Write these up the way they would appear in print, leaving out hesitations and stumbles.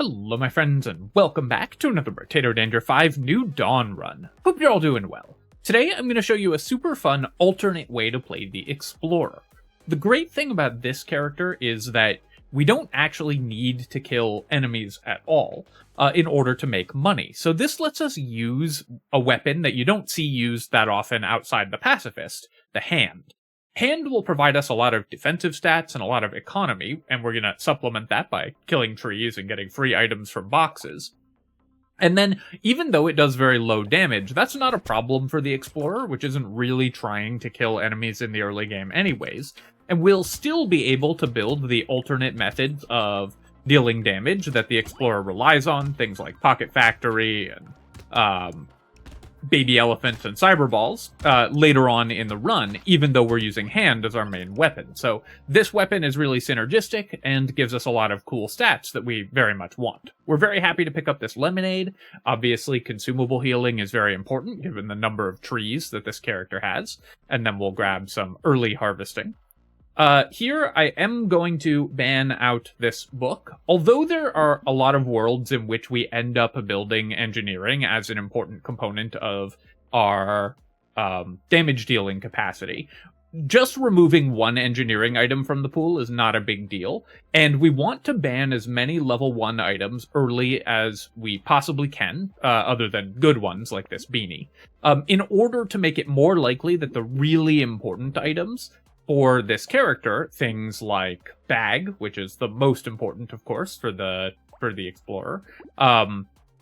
Hello my friends and welcome back to another Brotato Danger 5 New Dawn run. Hope you're all doing well. Today I'm going to show you a super fun alternate way to play the Explorer. The great thing about this character is that we don't actually need to kill enemies at all in order to make money. So this lets us use a weapon that you don't see used that often outside the pacifist, the hand. Hand will provide us a lot of defensive stats and a lot of economy, and we're going to supplement that by killing trees and getting free items from boxes. And then, even though it does very low damage, that's not a problem for the Explorer, which isn't really trying to kill enemies in the early game anyways, and we'll still be able to build the alternate methods of dealing damage that the Explorer relies on, things like Pocket Factory and baby elephants and cyberballs later on in the run, even though we're using hand as our main weapon. So this weapon is really synergistic and gives us a lot of cool stats that we very much want. We're very happy to pick up this lemonade. Obviously, consumable healing is very important given the number of trees that this character has, and then we'll grab some early harvesting. Here, I am going to ban out this book. Although there are a lot of worlds in which we end up building engineering as an important component of our damage dealing capacity, just removing one engineering item from the pool is not a big deal, and we want to ban as many level 1 items early as we possibly can, other than good ones like this beanie, in order to make it more likely that the really important items for this character, things like bag, which is the most important, of course, for the Explorer,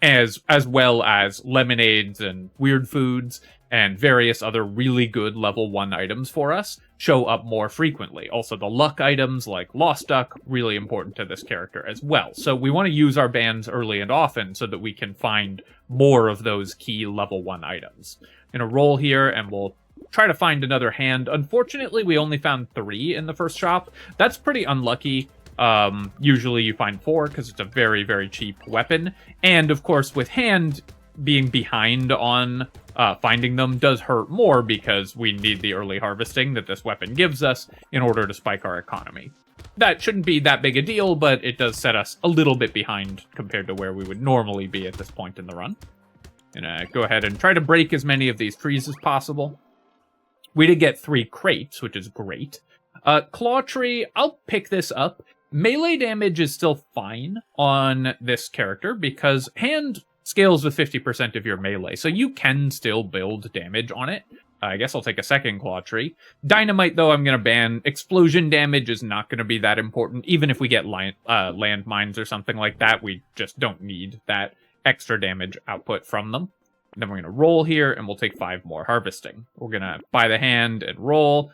as well as lemonades and weird foods and various other really good level 1 items for us, show up more frequently. Also, the luck items like Lost Duck, really important to this character as well. So we want to use our bans early and often so that we can find more of those key level 1 items. I'm going to roll here and we'll try to find another hand. Unfortunately, we only found 3 in the first shop. That's pretty unlucky. Usually you find 4 because it's a very, very cheap weapon. And of course, with hand being behind on finding them does hurt more because we need the early harvesting that this weapon gives us in order to spike our economy. That shouldn't be that big a deal, but it does set us a little bit behind compared to where we would normally be at this point in the run. Gonna go ahead and try to break as many of these trees as possible. We did get 3 crates, which is great. Claw Tree, I'll pick this up. Melee damage is still fine on this character because hand scales with 50% of your melee, so you can still build damage on it. I guess I'll take a second Claw Tree. Dynamite, though, I'm going to ban. Explosion damage is not going to be that important. Even if we get landmines or something like that, we just don't need that extra damage output from them. Then we're going to roll here, and we'll take 5 more harvesting. We're going to buy the hand and roll,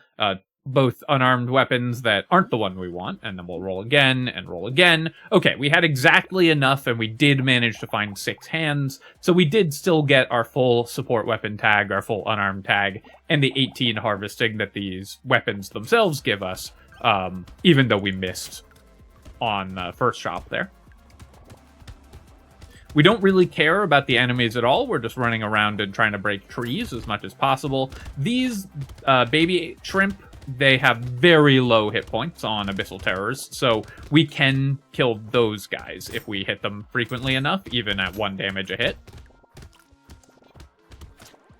both unarmed weapons that aren't the one we want, and then we'll roll again and roll again. Okay, we had exactly enough, and we did manage to find 6 hands, so we did still get our full support weapon tag, our full unarmed tag, and the 18 harvesting that these weapons themselves give us, even though we missed on the first shop there. We don't really care about the enemies at all. We're just running around and trying to break trees as much as possible. These baby shrimp, they have very low hit points on Abyssal Terrors, so we can kill those guys if we hit them frequently enough, even at 1 damage a hit.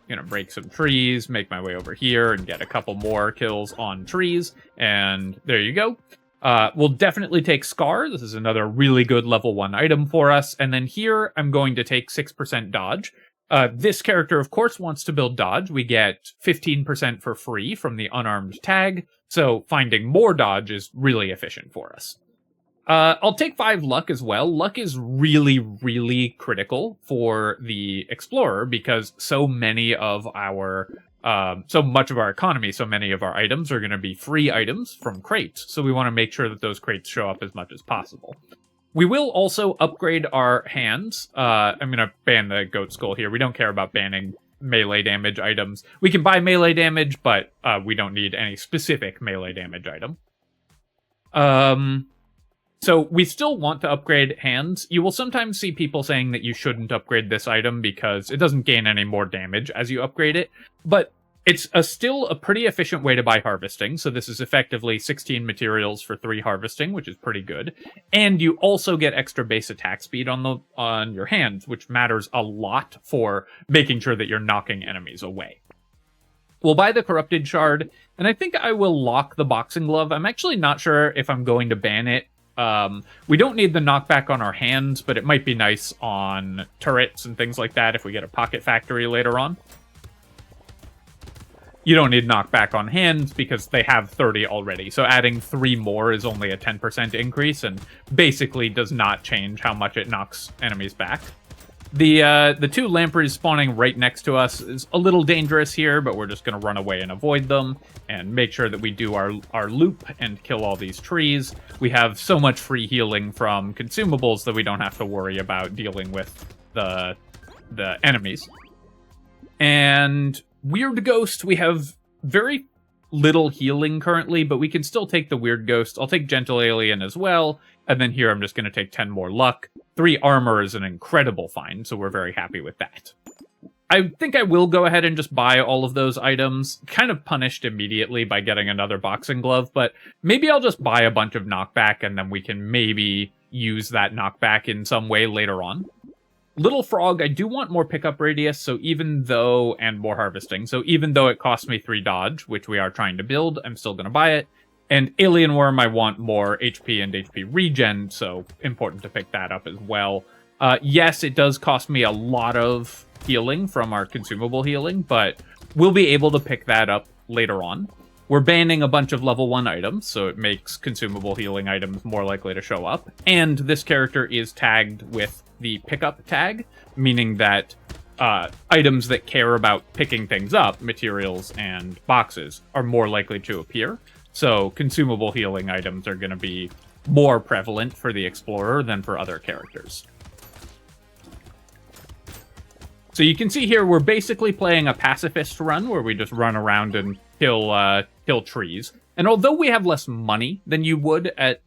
Gonna break some trees, make my way over here, and get a couple more kills on trees, and there you go. We'll definitely take Scar. This is another really good level 1 item for us. And then here, I'm going to take 6% dodge. This character, of course, wants to build dodge. We get 15% for free from the unarmed tag, so finding more dodge is really efficient for us. I'll take 5 luck as well. Luck is really, really critical for the Explorer because so much of our economy, so many of our items are going to be free items from crates, so we want to make sure that those crates show up as much as possible. We will also upgrade our hands. I'm going to ban the goat skull here. We don't care about banning melee damage items. We can buy melee damage, but we don't need any specific melee damage item. So we still want to upgrade hands. You will sometimes see people saying that you shouldn't upgrade this item because it doesn't gain any more damage as you upgrade it, but It's still a pretty efficient way to buy harvesting, so this is effectively 16 materials for 3 harvesting, which is pretty good. And you also get extra base attack speed on your hands, which matters a lot for making sure that you're knocking enemies away. We'll buy the Corrupted Shard, and I think I will lock the Boxing Glove. I'm actually not sure if I'm going to ban it. We don't need the knockback on our hands, but it might be nice on turrets and things like that if we get a Pocket Factory later on. You don't need knockback on hands because they have 30 already, so adding 3 more is only a 10% increase and basically does not change how much it knocks enemies back. The 2 lampreys spawning right next to us is a little dangerous here, but we're just going to run away and avoid them and make sure that we do our loop and kill all these trees. We have so much free healing from consumables that we don't have to worry about dealing with the enemies. And Weird Ghost, we have very little healing currently, but we can still take the Weird Ghost. I'll take Gentle Alien as well, and then here I'm just going to take 10 more luck. 3 armor is an incredible find, so we're very happy with that. I think I will go ahead and just buy all of those items, kind of punished immediately by getting another Boxing Glove, but maybe I'll just buy a bunch of knockback, and then we can maybe use that knockback in some way later on. Little Frog, I do want more pickup radius, so even though, and more harvesting, so even though it costs me 3 dodge, which we are trying to build, I'm still going to buy it. And Alien Worm, I want more HP and HP regen, so important to pick that up as well. Yes, it does cost me a lot of healing from our consumable healing, but we'll be able to pick that up later on. We're banning a bunch of level 1 items, so it makes consumable healing items more likely to show up. And this character is tagged with the pickup tag, meaning that items that care about picking things up, materials and boxes, are more likely to appear. So consumable healing items are going to be more prevalent for the Explorer than for other characters. So you can see here we're basically playing a pacifist run where we just run around and kill trees. And although we have less money than you would at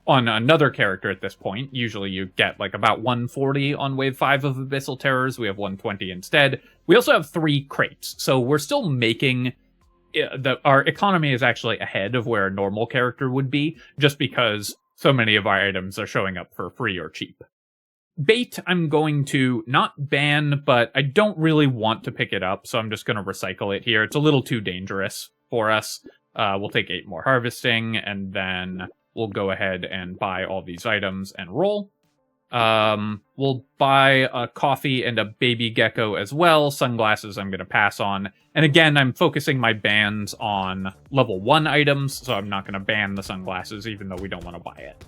on another character at this point, usually you get like about 140 on Wave 5 of Abyssal Terrors, we have 120 instead. We also have 3 crates, so we're still making... our economy is actually ahead of where a normal character would be, just because so many of our items are showing up for free or cheap. Bait, I'm going to not ban, but I don't really want to pick it up, so I'm just going to recycle it here. It's a little too dangerous for us. We'll take 8 more harvesting, and then we'll go ahead and buy all these items and roll. We'll buy a coffee and a baby gecko as well. Sunglasses I'm going to pass on. And again, I'm focusing my bans on level 1 items, so I'm not going to ban the sunglasses, even though we don't want to buy it.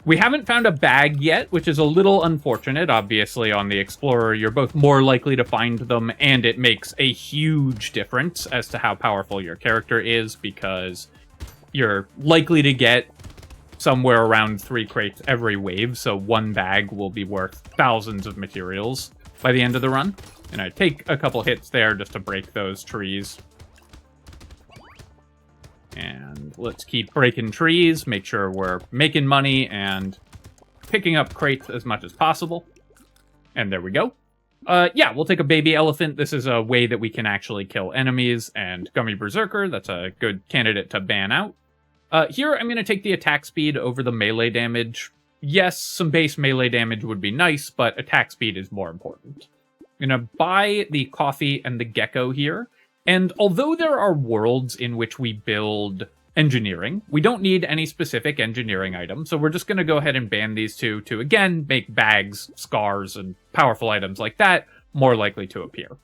We haven't found a bag yet, which is a little unfortunate. Obviously, on the Explorer, you're both more likely to find them, and it makes a huge difference as to how powerful your character is, because you're likely to get somewhere around 3 crates every wave, so 1 bag will be worth thousands of materials by the end of the run. And I take a couple hits there just to break those trees. And let's keep breaking trees, make sure we're making money and picking up crates as much as possible. And there we go. Yeah, we'll take a baby elephant. This is a way that we can actually kill enemies. And Gummy Berserker, that's a good candidate to ban out. Here, I'm going to take the attack speed over the melee damage. Yes, some base melee damage would be nice, but attack speed is more important. I'm going to buy the coffee and the gecko here. And although there are worlds in which we build engineering, we don't need any specific engineering item, so we're just going to go ahead and ban these 2 to, again, make bags, scars, and powerful items like that more likely to appear.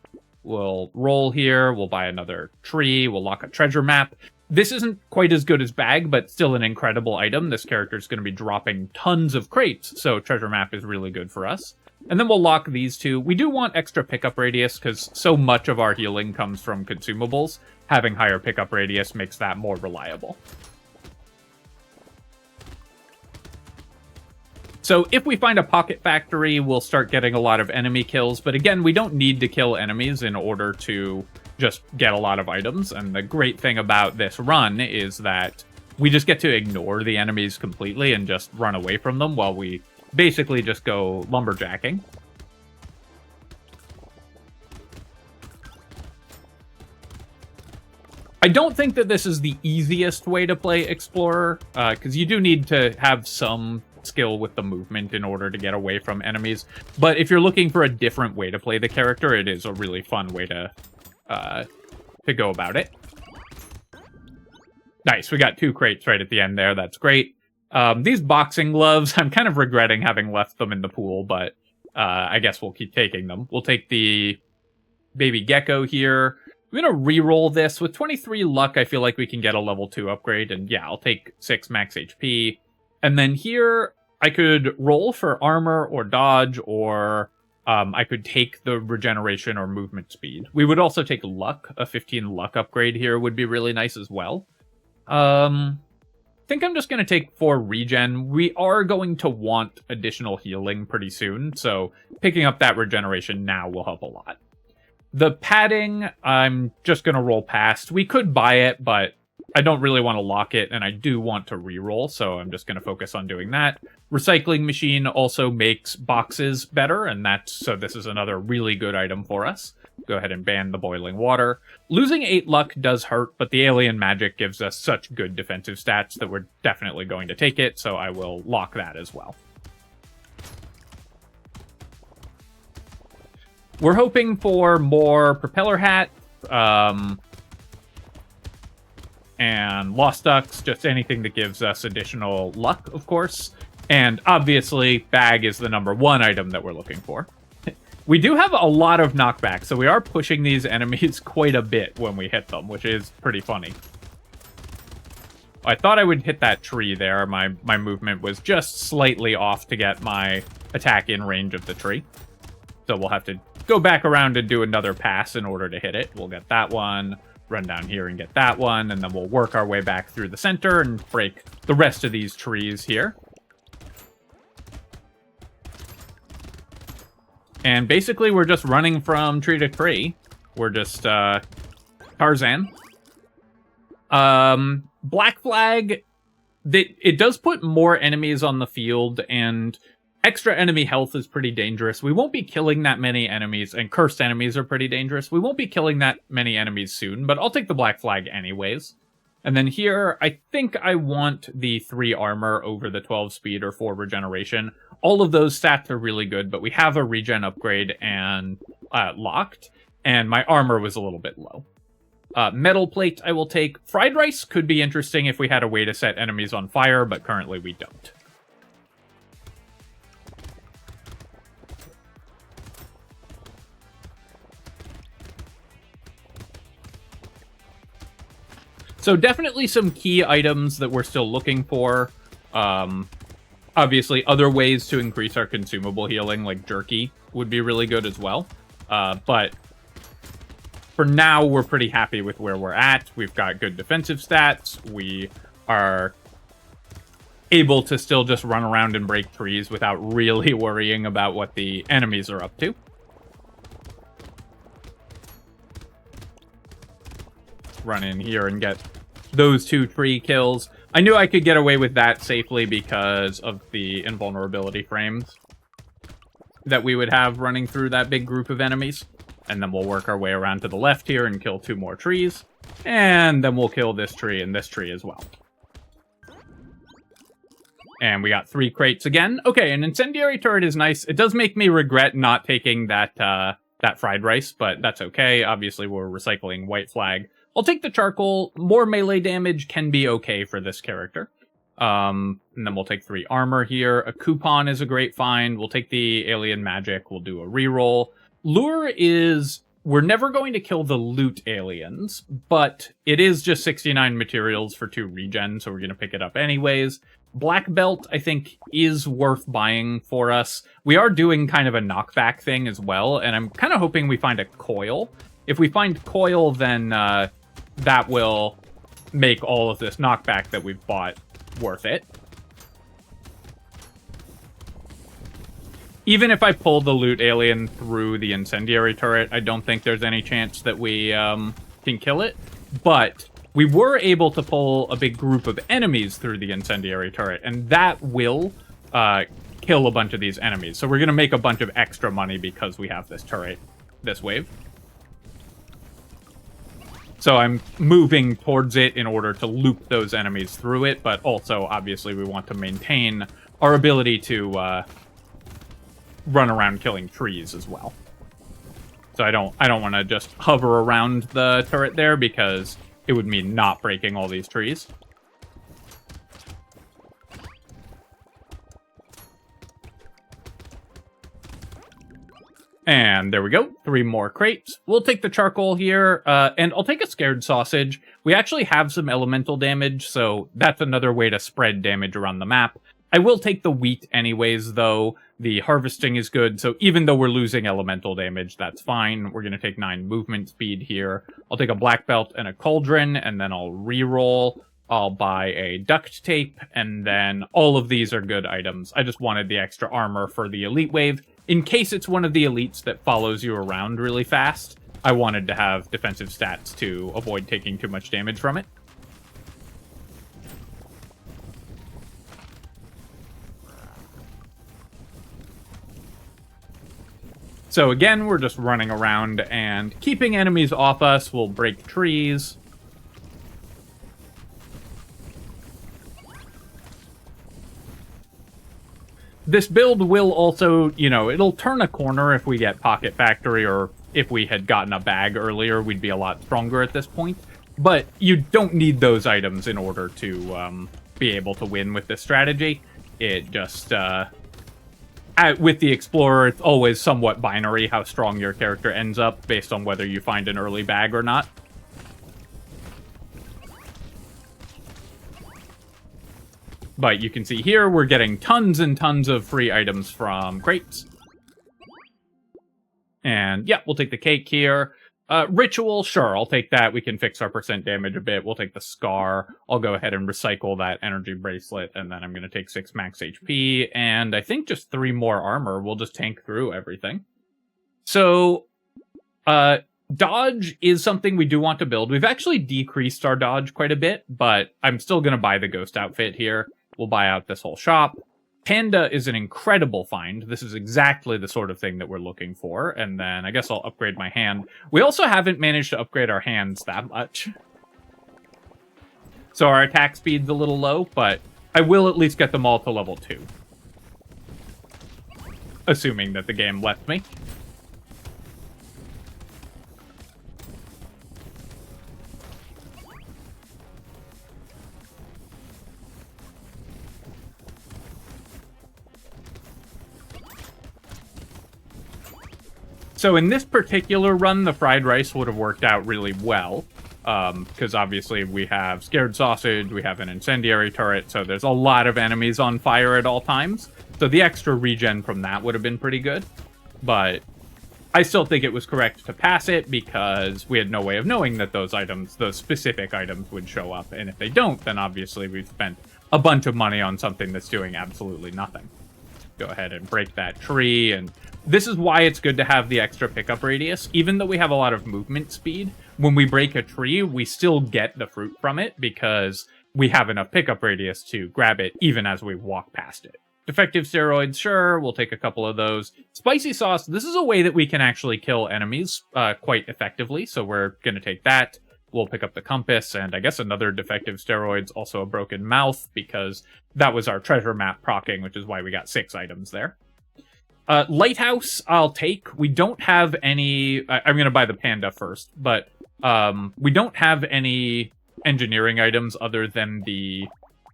We'll roll here, we'll buy another tree, we'll lock a treasure map. This isn't quite as good as bag, but still an incredible item. This character is going to be dropping tons of crates, so treasure map is really good for us. And then we'll lock these 2. We do want extra pickup radius, because so much of our healing comes from consumables. Having higher pickup radius makes that more reliable. So if we find a Pocket Factory, we'll start getting a lot of enemy kills. But again, we don't need to kill enemies in order to just get a lot of items. And the great thing about this run is that we just get to ignore the enemies completely and just run away from them while we basically just go lumberjacking. I don't think that this is the easiest way to play Explorer, because you do need to have some skill with the movement in order to get away from enemies. But if you're looking for a different way to play the character, it is a really fun way to go about it. Nice, we got 2 crates right at the end there. That's great. These boxing gloves, I'm kind of regretting having left them in the pool, but I guess we'll keep taking them. We'll take the baby gecko here. I'm going to re-roll this. With 23 luck, I feel like we can get a level 2 upgrade. And yeah, I'll take 6 max HP. And then here, I could roll for armor or dodge, or I could take the regeneration or movement speed. We would also take luck. A 15 luck upgrade here would be really nice as well. I think I'm just going to take 4 regen. We are going to want additional healing pretty soon, so picking up that regeneration now will help a lot. The padding, I'm just going to roll past. We could buy it, but I don't really want to lock it, and I do want to reroll, so I'm just going to focus on doing that. Recycling machine also makes boxes better, and so this is another really good item for us. Go ahead and ban the boiling water. Losing 8 luck does hurt, but the alien magic gives us such good defensive stats that we're definitely going to take it, so I will lock that as well. We're hoping for more propeller hat, and lost ducks, just anything that gives us additional luck, of course. And obviously, bag is the #1 item that we're looking for. We do have a lot of knockback, so we are pushing these enemies quite a bit when we hit them, which is pretty funny. I thought I would hit that tree there. My movement was just slightly off to get my attack in range of the tree. So we'll have to go back around and do another pass in order to hit it. We'll get that one, run down here and get that one, and then we'll work our way back through the center and break the rest of these trees here. And basically, we're just running from tree to tree. We're just Tarzan. Black Flag, it does put more enemies on the field, and extra enemy health is pretty dangerous. We won't be killing that many enemies, and cursed enemies are pretty dangerous. We won't be killing that many enemies soon, but I'll take the Black Flag anyways. And then here, I think I want the 3 armor over the 12 speed or 4 regeneration. All of those stats are really good, but we have a regen upgrade and locked, and my armor was a little bit low. Metal plate I will take. Fried rice could be interesting if we had a way to set enemies on fire, but currently we don't. So definitely some key items that we're still looking for. Obviously, other ways to increase our consumable healing, like jerky, would be really good as well. But for now, we're pretty happy with where we're at. We've got good defensive stats. We are able to still just run around and break trees without really worrying about what the enemies are up to. Run in here and get those 2 tree kills. I knew I could get away with that safely because of the invulnerability frames that we would have running through that big group of enemies. And then we'll work our way around to the left here and kill 2 more trees. And then we'll kill this tree and this tree as well. And we got 3 crates again. Okay, an incendiary turret is nice. It does make me regret not taking that fried rice, but that's okay. Obviously, we're recycling white flag. I'll take the charcoal. More melee damage can be okay for this character. And then we'll take 3 armor here. A coupon is a great find. We'll take the alien magic. We'll do a reroll. Lure is... We're never going to kill the loot aliens, but it is just 69 materials for 2 regen, so we're going to pick it up anyways. Black belt, I think, is worth buying for us. We are doing kind of a knockback thing as well, and I'm kind of hoping we find a coil. If we find coil, then that will make all of this knockback that we've bought worth it. Even if I pull the loot alien through the incendiary turret, I don't think there's any chance that we can kill it. But we were able to pull a big group of enemies through the incendiary turret, and that will kill a bunch of these enemies. So we're going to make a bunch of extra money because we have this turret this wave. So I'm moving towards it in order to loop those enemies through it, but also, obviously, we want to maintain our ability to run around killing trees as well. So I don't want to just hover around the turret there, because it would mean not breaking all these trees. And there we go, 3 more crates. We'll take the charcoal here, and I'll take a scared sausage. We actually have some elemental damage, so that's another way to spread damage around the map. I will take the wheat anyways, though. The harvesting is good, so even though we're losing elemental damage, that's fine. We're going to take 9 movement speed here. I'll take a black belt and a cauldron, and then I'll reroll. I'll buy a duct tape, and then all of these are good items. I just wanted the extra armor for the elite wave. In case it's one of the elites that follows you around really fast, I wanted to have defensive stats to avoid taking too much damage from it. So again, we're just running around and keeping enemies off us. We'll break trees. This build will also, you know, it'll turn a corner if we get Pocket Factory, or if we had gotten a bag earlier, we'd be a lot stronger at this point. But you don't need those items in order to be able to win with this strategy. It just, with the Explorer, it's always somewhat binary how strong your character ends up based on whether you find an early bag or not. But you can see here, we're getting tons and tons of free items from crates. And yeah, we'll take the cake here. Ritual, sure, I'll take that. We can fix our percent damage a bit. We'll take the scar. I'll go ahead and recycle that energy bracelet, and then I'm going to take 6 max HP, and I think just 3 more armor. We'll just tank through everything. So, dodge is something we do want to build. We've actually decreased our dodge quite a bit, but I'm still going to buy the ghost outfit here. We'll buy out this whole shop. Panda is an incredible find. This is exactly the sort of thing that we're looking for. And then I guess I'll upgrade my hand. We also haven't managed to upgrade our hands that much. So our attack speed's a little low, but I will at least get them all to level 2. Assuming that the game lets me. So in this particular run, the fried rice would have worked out really well, because obviously we have scared sausage, we have an incendiary turret, so there's a lot of enemies on fire at all times. So the extra regen from that would have been pretty good, but I still think it was correct to pass it because we had no way of knowing that those items, those specific items, would show up, and if they don't, then obviously we've spent a bunch of money on something that's doing absolutely nothing. Go ahead and break that tree, and this is why it's good to have the extra pickup radius. Even though we have a lot of movement speed, when we break a tree, we still get the fruit from it because we have enough pickup radius to grab it even as we walk past it. Defective steroids, sure, we'll take a couple of those. Spicy sauce, this is a way that we can actually kill enemies quite effectively, so we're going to take that. We'll pick up the compass, and I guess another defective steroids, also a broken mouth, because that was our treasure map proccing, which is why we got 6 items there. Lighthouse, I'll take. We don't have any... I'm going to buy the panda first, but we don't have any engineering items other than the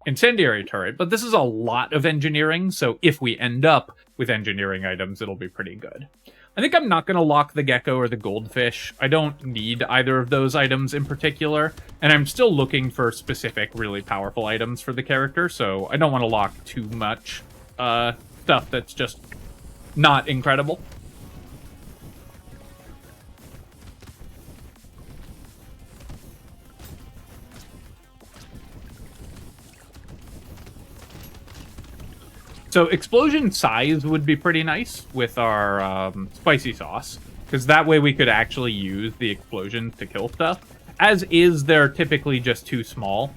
incendiary turret, but this is a lot of engineering, so if we end up with engineering items, it'll be pretty good. I think I'm not going to lock the gecko or the goldfish. I don't need either of those items in particular, and I'm still looking for specific, really powerful items for the character, so I don't want to lock too much stuff that's just not incredible. So explosion size would be pretty nice with our spicy sauce, because that way we could actually use the explosions to kill stuff. as is, they're typically just too small.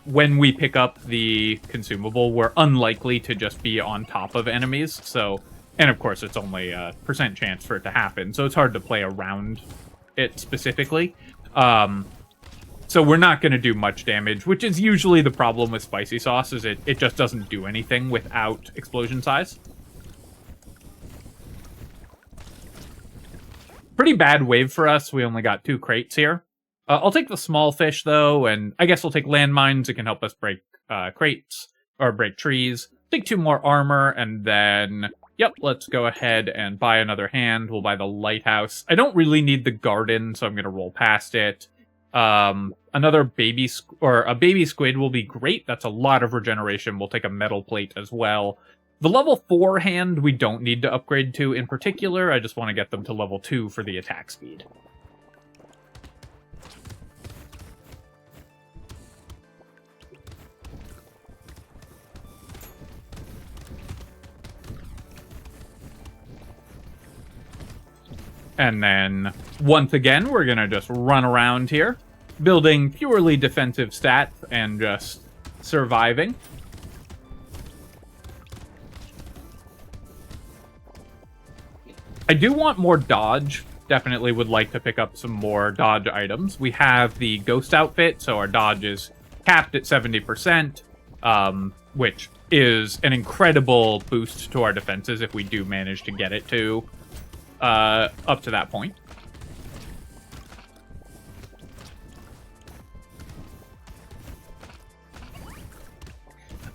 When we pick up the consumable, we're unlikely to just be on top of enemies, so... And of course, it's only a % chance for it to happen, so it's hard to play around it specifically. So we're not going to do much damage, which is usually the problem with spicy sauce, is it just doesn't do anything without explosion size. Pretty bad wave for us. We only got 2 crates here. I'll take the small fish, though, and I guess we'll take landmines. It can help us break crates, or break trees. Take 2 more armor, and then... Yep, let's go ahead and buy another hand. We'll buy the lighthouse. I don't really need the garden, so I'm going to roll past it. Another baby squid will be great. That's a lot of regeneration. We'll take a metal plate as well. The level 4 hand we don't need to upgrade to in particular. I just want to get them to level 2 for the attack speed. And then, once again, we're going to just run around here, building purely defensive stats and just surviving. I do want more dodge. Definitely would like to pick up some more dodge items. We have the ghost outfit, so our dodge is capped at 70%, which is an incredible boost to our defenses if we do manage to get it to up to that point.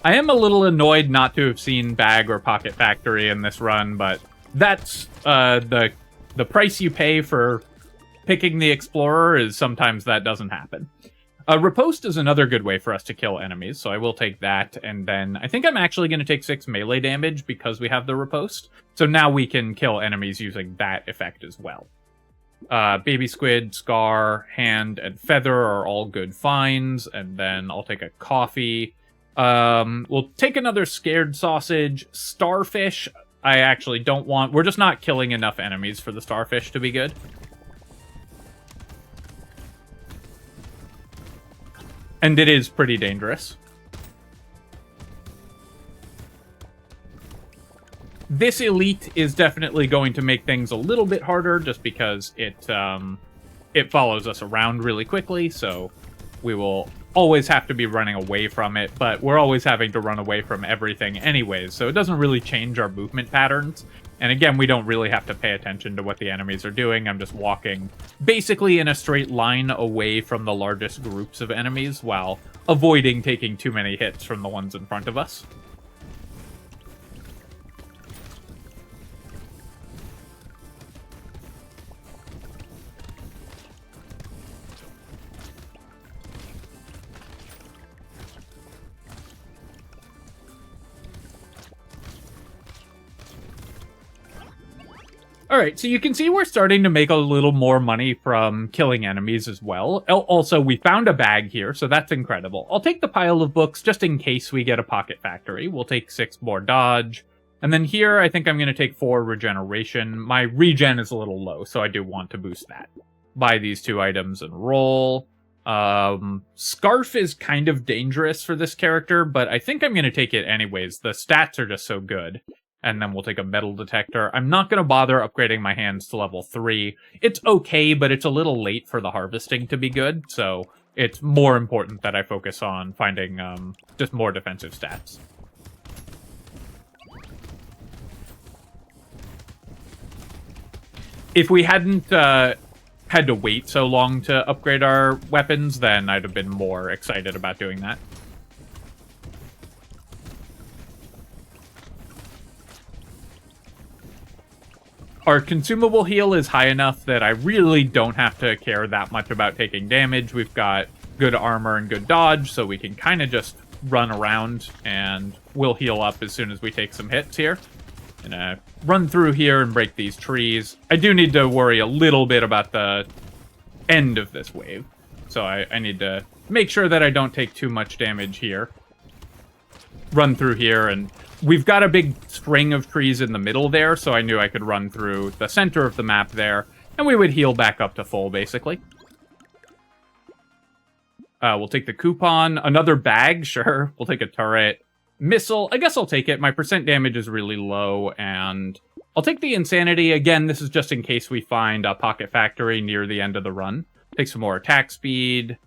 I am a little annoyed not to have seen Bag or Pocket Factory in this run, but that's the price you pay for picking the Explorer, is sometimes that doesn't happen. Riposte is another good way for us to kill enemies, so I will take that, and then I think I'm actually going to take 6 melee damage because we have the Riposte, so now we can kill enemies using that effect as well. Baby Squid, Scar, Hand, and Feather are all good finds, and then I'll take a coffee. We'll take another Scared Sausage. Starfish, I actually don't want. We're just not killing enough enemies for the Starfish to be good. And it is pretty dangerous. This elite is definitely going to make things a little bit harder, just because it follows us around really quickly, so we will always have to be running away from it, but we're always having to run away from everything anyways, so it doesn't really change our movement patterns. And again, we don't really have to pay attention to what the enemies are doing. I'm just walking basically in a straight line away from the largest groups of enemies while avoiding taking too many hits from the ones in front of us. Alright, so you can see we're starting to make a little more money from killing enemies as well. Also, we found a bag here, so that's incredible. I'll take the pile of books just in case we get a Pocket Factory. We'll take 6 more dodge. And then here, I think I'm going to take 4 regeneration. My regen is a little low, so I do want to boost that. Buy these 2 items and roll. Scarf is kind of dangerous for this character, but I think I'm going to take it anyways. The stats are just so good. And then we'll take a metal detector. I'm not going to bother upgrading my hands to level 3. It's okay, but it's a little late for the harvesting to be good, so it's more important that I focus on finding just more defensive stats. If we hadn't had to wait so long to upgrade our weapons, then I'd have been more excited about doing that. Our consumable heal is high enough that I really don't have to care that much about taking damage. We've got good armor and good dodge, so we can kind of just run around, and we'll heal up as soon as we take some hits here. Gonna run through here and break these trees. I do need to worry a little bit about the end of this wave, so I need to make sure that I don't take too much damage here. Run through here, and we've got a big string of trees in the middle there, so I knew I could run through the center of the map there, and we would heal back up to full, basically. We'll take the coupon. Another bag, sure. We'll take a turret. Missile, I guess I'll take it. My percent damage is really low, and I'll take the insanity. Again, this is just in case we find a pocket factory near the end of the run. Take some more attack speed.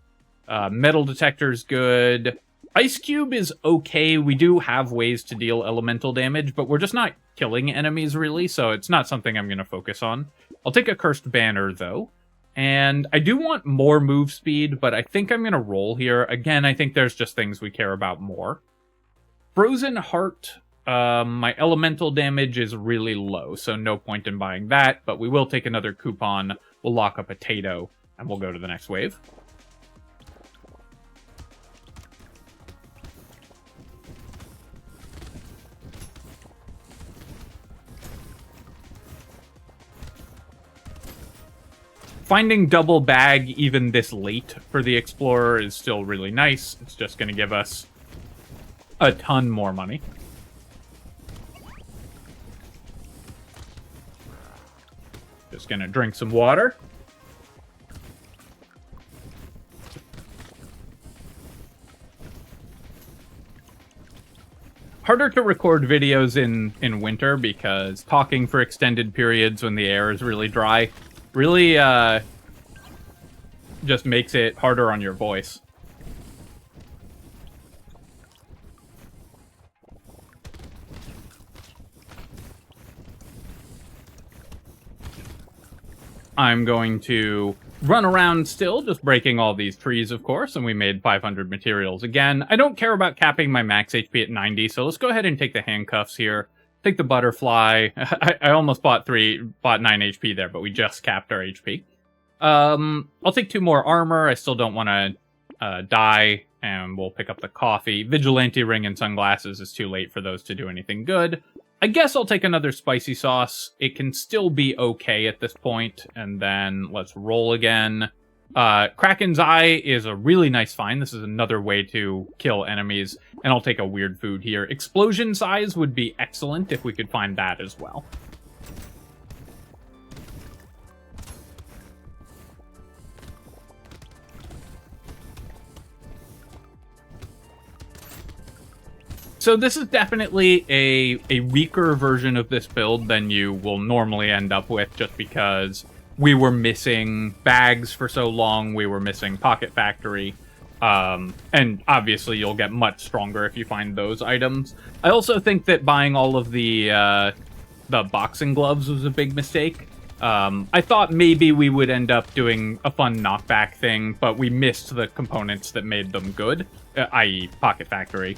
Metal detector's good. Ice cube is okay. We do have ways to deal elemental damage, but we're just not killing enemies, really, so it's not something I'm going to focus on. I'll take a cursed banner, though. And I do want more move speed, but I think I'm going to roll here. Again, I think there's just things we care about more. Frozen Heart, my elemental damage is really low, so no point in buying that, but we will take another coupon, we'll lock a potato, and we'll go to the next wave. Finding double bag even this late for the Explorer is still really nice. It's just going to give us a ton more money. Just gonna drink some water. Harder to record videos in winter because talking for extended periods when the air is really dry really just makes it harder on your voice. I'm going to run around still, just breaking all these trees, of course, and we made 500 materials again. I don't care about capping my max HP at 90, so let's go ahead and take the handcuffs here. Take the butterfly. I almost bought 9 HP there, but we just capped our HP. I'll take 2 more armor. I still don't want to die, and we'll pick up the coffee. Vigilante ring and sunglasses is too late for those to do anything good. I guess I'll take another spicy sauce. It can still be okay at this point, and then let's roll again. Kraken's Eye is a really nice find. This is another way to kill enemies, and I'll take a weird food here. Explosion Size would be excellent if we could find that as well. So this is definitely a weaker version of this build than you will normally end up with, just because we were missing bags for so long, we were missing Pocket Factory, and obviously you'll get much stronger if you find those items. I also think that buying all of the boxing gloves was a big mistake. I thought maybe we would end up doing a fun knockback thing, but we missed the components that made them good, i.e. Pocket Factory.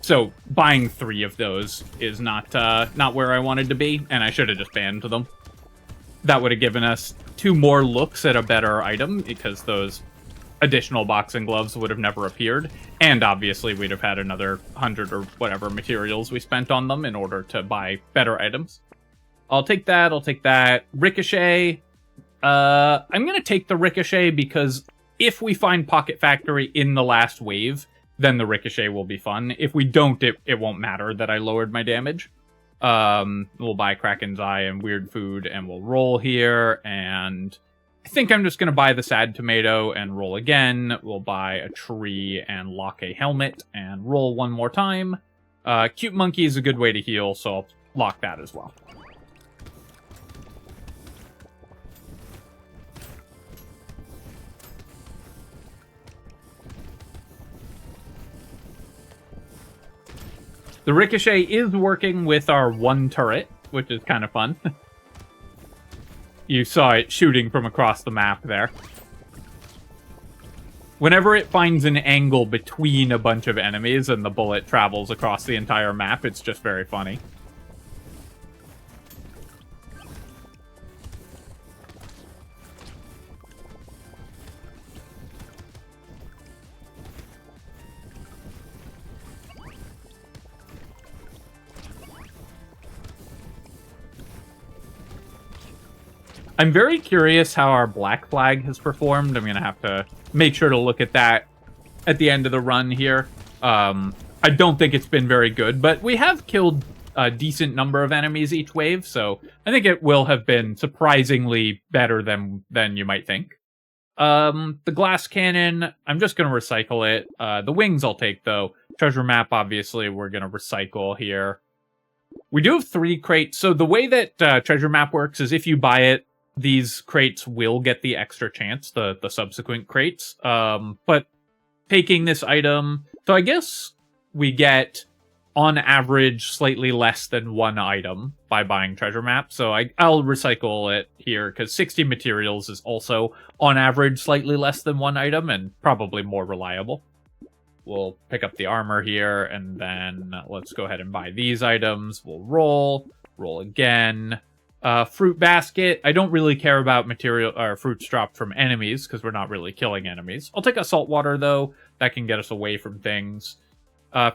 So buying 3 of those is not where I wanted to be, and I should have just banned them. That would have given us 2 more looks at a better item, because those additional boxing gloves would have never appeared, and obviously we'd have had another 100 or whatever materials we spent on them in order to buy better items. I'll take that, I'll take that. Ricochet. I'm gonna take the Ricochet because if we find Pocket Factory in the last wave, then the Ricochet will be fun. If we don't, it won't matter that I lowered my damage. We'll buy Kraken's Eye and weird food, and we'll roll here, and I think I'm just going to buy the Sad Tomato and roll again. We'll buy a tree and lock a helmet, and roll one more time. Cute Monkey is a good way to heal, so I'll lock that as well. The Ricochet is working with our 1 turret, which is kind of fun. You saw it shooting from across the map there. Whenever it finds an angle between a bunch of enemies and the bullet travels across the entire map, it's just very funny. I'm very curious how our Black Flag has performed. I'm going to have to make sure to look at that at the end of the run here. I don't think it's been very good, but we have killed a decent number of enemies each wave, so I think it will have been surprisingly better than you might think. The glass cannon, I'm just going to recycle it. The wings I'll take, though. Treasure map, obviously, we're going to recycle here. We do have 3 crates. So the way that treasure map works is if you buy it, these crates will get the extra chance, the subsequent crates. But taking this item, so I guess we get, on average, slightly less than 1 item by buying treasure map. So I'll recycle it here, because 60 materials is also, on average, slightly less than 1 item, and probably more reliable. We'll pick up the armor here, and then let's go ahead and buy these items. We'll roll again. Fruit basket. I don't really care about material or fruits dropped from enemies, because we're not really killing enemies. I'll take a salt water, though. That can get us away from things.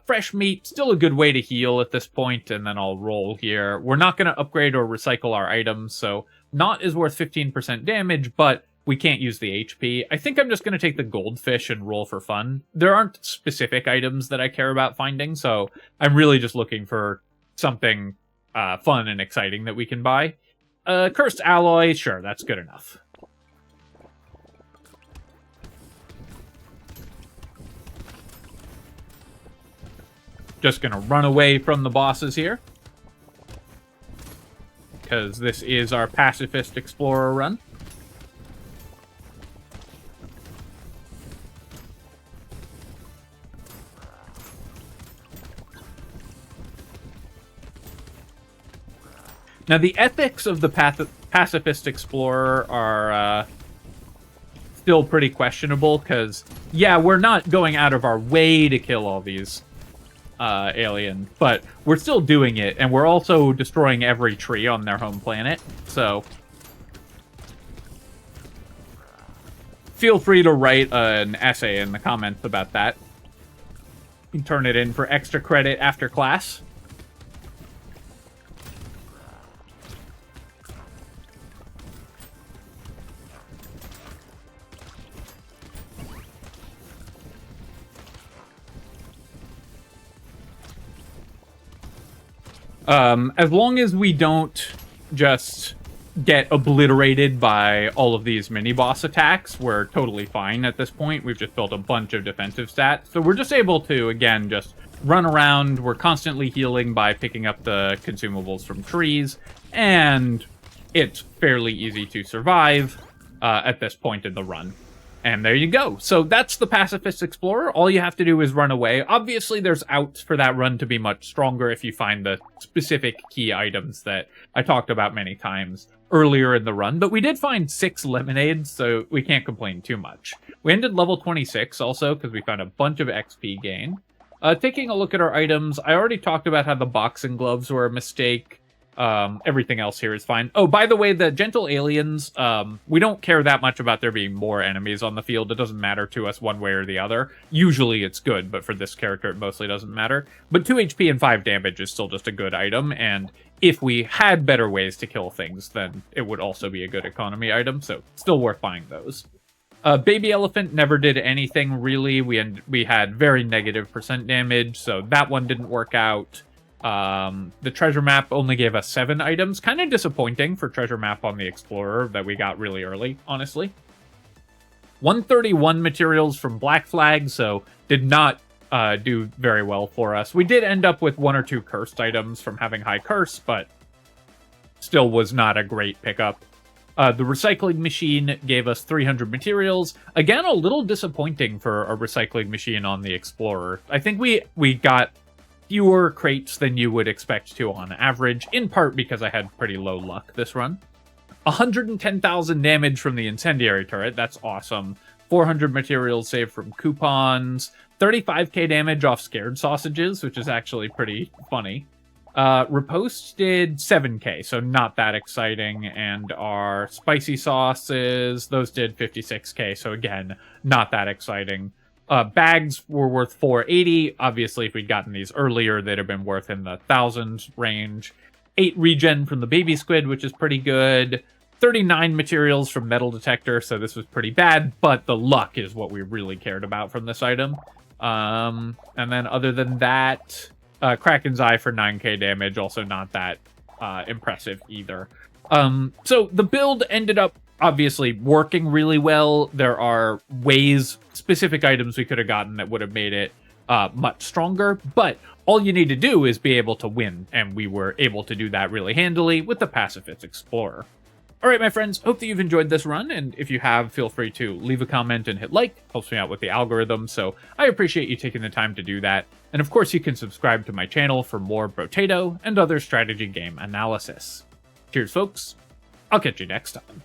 Fresh meat, still a good way to heal at this point, and then I'll roll here. We're not going to upgrade or recycle our items, so not is worth 15% damage, but we can't use the HP. I think I'm just going to take the goldfish and roll for fun. There aren't specific items that I care about finding, so I'm really just looking for something fun and exciting that we can buy. Cursed alloy, sure, that's good enough. Just gonna run away from the bosses here, because this is our pacifist explorer run. Now, the ethics of the pacifist explorer are still pretty questionable, because, yeah, we're not going out of our way to kill all these aliens, but we're still doing it, and we're also destroying every tree on their home planet, so feel free to write an essay in the comments about that. You can turn it in for extra credit after class. As long as we don't just get obliterated by all of these mini-boss attacks, we're totally fine at this point. We've just built a bunch of defensive stats. So we're just able to, again, just run around. We're constantly healing by picking up the consumables from trees. And it's fairly easy to survive at this point in the run. And there you go. So that's the Pacifist Explorer. All you have to do is run away. Obviously, there's outs for that run to be much stronger if you find the specific key items that I talked about many times earlier in the run. But we did find 6 lemonades, so we can't complain too much. We ended level 26 also, because we found a bunch of XP gain. Taking a look at our items, I already talked about how the boxing gloves were a mistake. Everything else here is fine. Oh, by the way, the gentle aliens, we don't care that much about there being more enemies on the field. It doesn't matter to us one way or the other. Usually it's good, but for this character it mostly doesn't matter. But 2 HP and 5 damage is still just a good item, and if we had better ways to kill things, then it would also be a good economy item, so still worth buying those. Baby Elephant never did anything, really. We had very negative % damage, so that one didn't work out. The treasure map only gave us 7 items. Kind of disappointing for treasure map on the Explorer that we got really early, honestly. 131 materials from Black Flag, so did not do very well for us. We did end up with 1 or 2 cursed items from having high curse, but still was not a great pickup. The recycling machine gave us 300 materials. Again, a little disappointing for a recycling machine on the Explorer. I think we got fewer crates than you would expect to on average, in part because I had pretty low luck this run. 110,000 damage from the incendiary turret, that's awesome. 400 materials saved from coupons. 35k damage off scared sausages, which is actually pretty funny. Riposte did 7k, so not that exciting, and our spicy sauces, those did 56k, so again, not that exciting. Bags were worth 480. Obviously, if we'd gotten these earlier, they'd have been worth in the thousands range. 8 regen from the baby squid, which is pretty good. 39 materials from metal detector, so this was pretty bad, but the luck is what we really cared about from this item. And then other than that, Kraken's Eye for 9k damage, also not that impressive either. So the build ended up obviously working really well. There are specific items we could have gotten that would have made it much stronger, but all you need to do is be able to win, and we were able to do that really handily with the Pacifist Explorer. Alright, my friends, hope that you've enjoyed this run, and if you have, feel free to leave a comment and hit like. Helps me out with the algorithm, so I appreciate you taking the time to do that. And of course, you can subscribe to my channel for more Brotato and other strategy game analysis. Cheers, folks. I'll catch you next time.